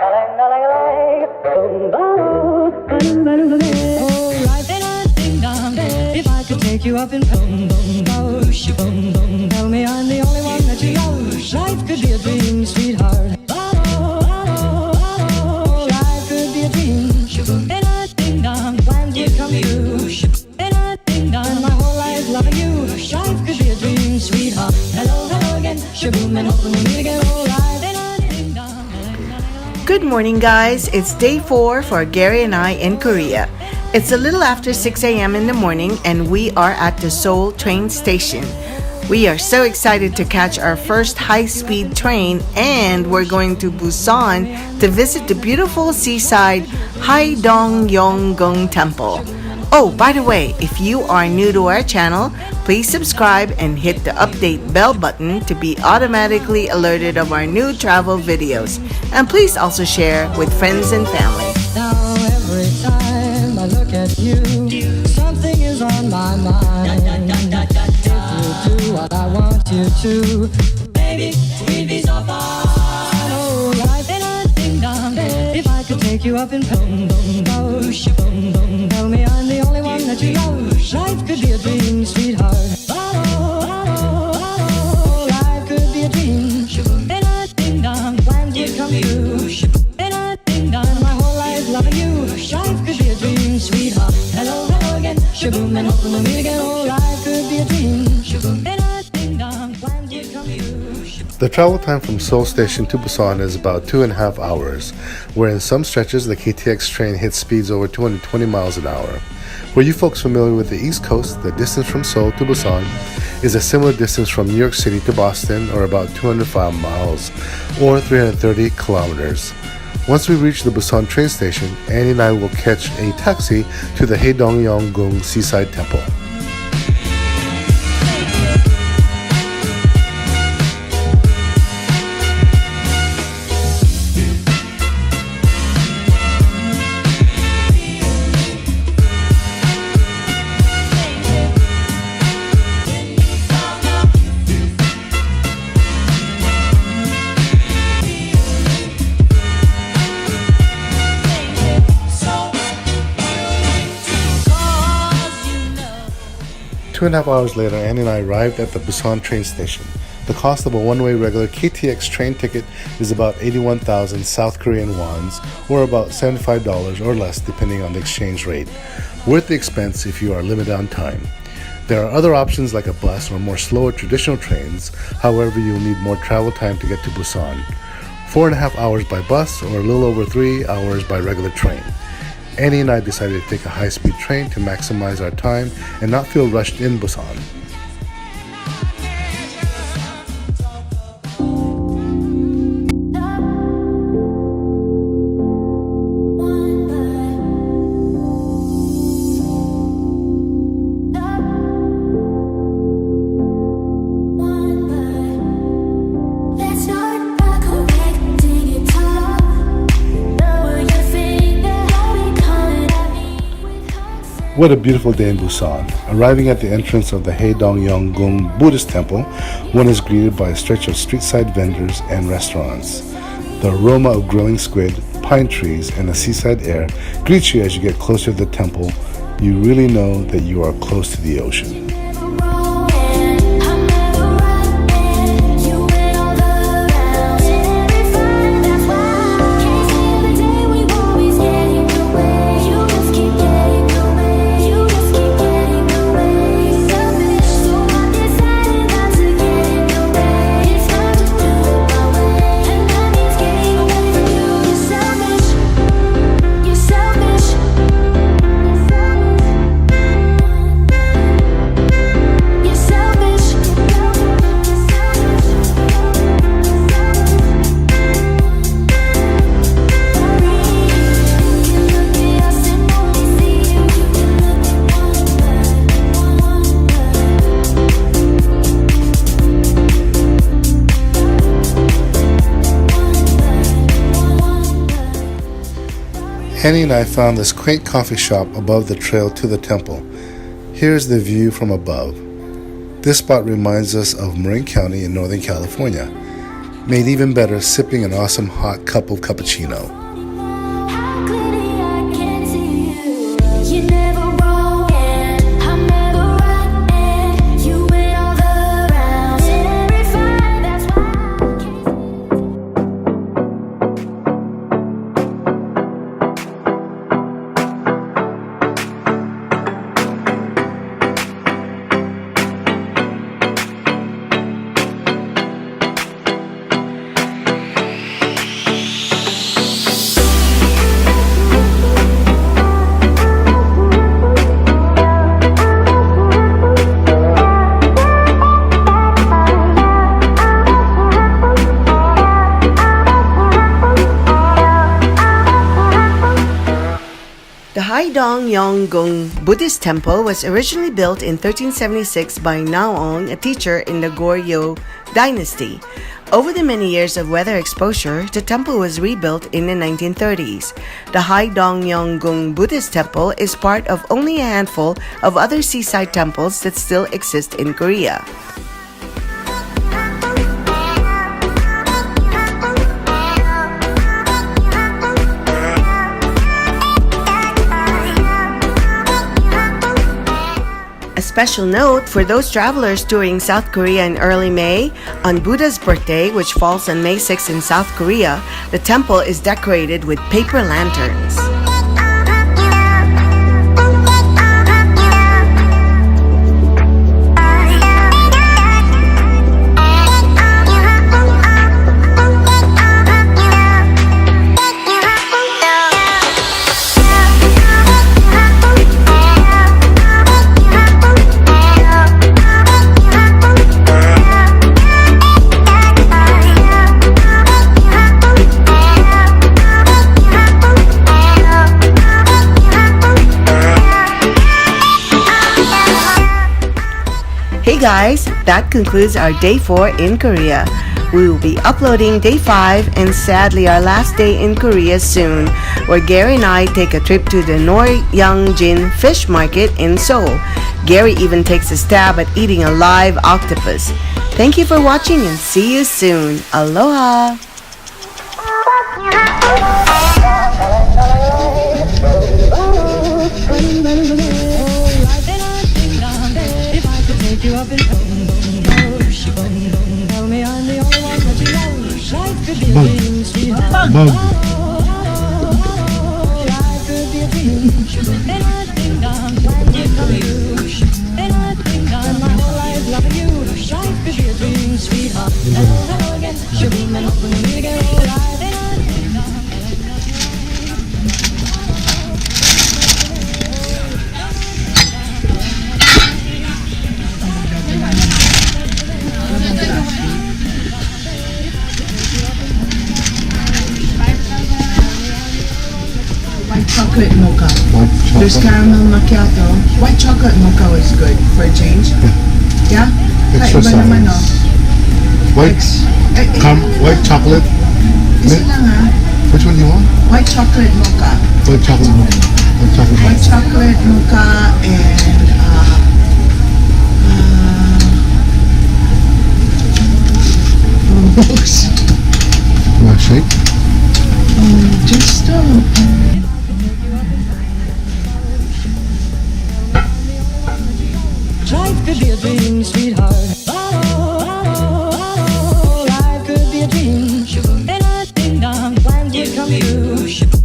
If I could take you up in boom, boom, boom, boom, tell me I'm the only one that you know. Life could be a dream, sweetheart. Life could be a dream. Plans would come true. And my whole life loving you. Life could be a dream, sweetheart. Hello, hello again. Shaboom, and hoping we'll meet again. Oh, life. Good morning, guys. It's day 4 for Gary and I in Korea. It's a little after 6 a.m. in the morning and we are at the Seoul train station. We are so excited to catch our first high-speed train and we're going to Busan to visit the beautiful seaside Haedong Yonggung Temple. Oh, by the way, if you are new to our channel, please subscribe and hit the update bell button to be automatically alerted of our new travel videos. And please also share with friends and family. Now every time I look at you, something is on my mind. If you do what I want you to, baby, we'd be so fine. Oh, life ain't a ding-dong. If I could take you up in boom, boom, boom, boom, tell me I'm the only one that you know. Life could be a dream, sweetheart. Life could be a dream. Ain't a ding-dong. Plans would come true. Ain't a ding-dong. My whole life loving you. Life could be a dream, sweetheart. Hello, hello again. Shaboom, and hoping we'll meet again. Oh, life could be a dream. Ain't a ding-dong. Plans would come true. The travel time from Seoul Station to Busan is about 2.5 hours, where in some stretches the KTX train hits speeds over 220 miles an hour. For you folks familiar with the East Coast, the distance from Seoul to Busan is a similar distance from New York City to Boston, or about 205 miles, or 330 kilometers. Once we reach the Busan train station, Annie and I will catch a taxi to the Haedong Yonggung Seaside Temple. Two and a half hours later, Annie and I arrived at the Busan train station. The cost of a one-way regular KTX train ticket is about 81,000 South Korean wons, or about $75 or less depending on the exchange rate. Worth the expense if you are limited on time. There are other options like a bus or more slower traditional trains, however you will need more travel time to get to Busan. 4.5 hours by bus or a little over 3 hours by regular train. Annie and I decided to take a high-speed train to maximize our time and not feel rushed in Busan. What a beautiful day in Busan. Arriving at the entrance of the Haedong Yonggung Buddhist Temple, one is greeted by a stretch of street-side vendors and restaurants. The aroma of grilling squid, pine trees, and the seaside air greets you as you get closer to the temple. You really know that you are close to the ocean. Annie and I found this quaint coffee shop above the trail to the temple. Here's the view from above. This spot reminds us of Marin County in Northern California. Made even better sipping an awesome hot cup of cappuccino. The Haedong Yonggung Buddhist Temple was originally built in 1376 by Naong, a teacher in the Goryeo dynasty. Over the many years of weather exposure, the temple was rebuilt in the 1930s. The Haedong Yonggung Buddhist Temple is part of only a handful of other seaside temples that still exist in Korea. A special note for those travelers touring South Korea in early May, on Buddha's birthday, which falls on May 6 in South Korea, the temple is decorated with paper lanterns. Hey guys, that concludes our day 4 in Korea. We will be uploading day 5 and sadly our last day in Korea soon, where Gary and I take a trip to the Noryangjin Fish Market in Seoul. Gary even takes a stab at eating a live octopus. Thank you for watching and see you soon. Aloha! You up and tell me I'm the only one that you know. Life could be a dream, sweetheart. Life could be a dream. And I think I'm glad you come you. And I think I'm my whole life loving you. Life could be a dream, sweetheart. And hello again, shabim and hoping we meet again. Oh, life, and I think I'm chocolate mocha. There's caramel macchiato. White chocolate mocha is good for a change. Yeah? Extra Iba naman, no? White chocolate. Isa lang ha. Which one do you want? White chocolate mocha. White chocolate mocha. White chocolate mocha and You want a shake? just life could be a dream, sweetheart. Life could be a dream. And I think I'm glad you come true.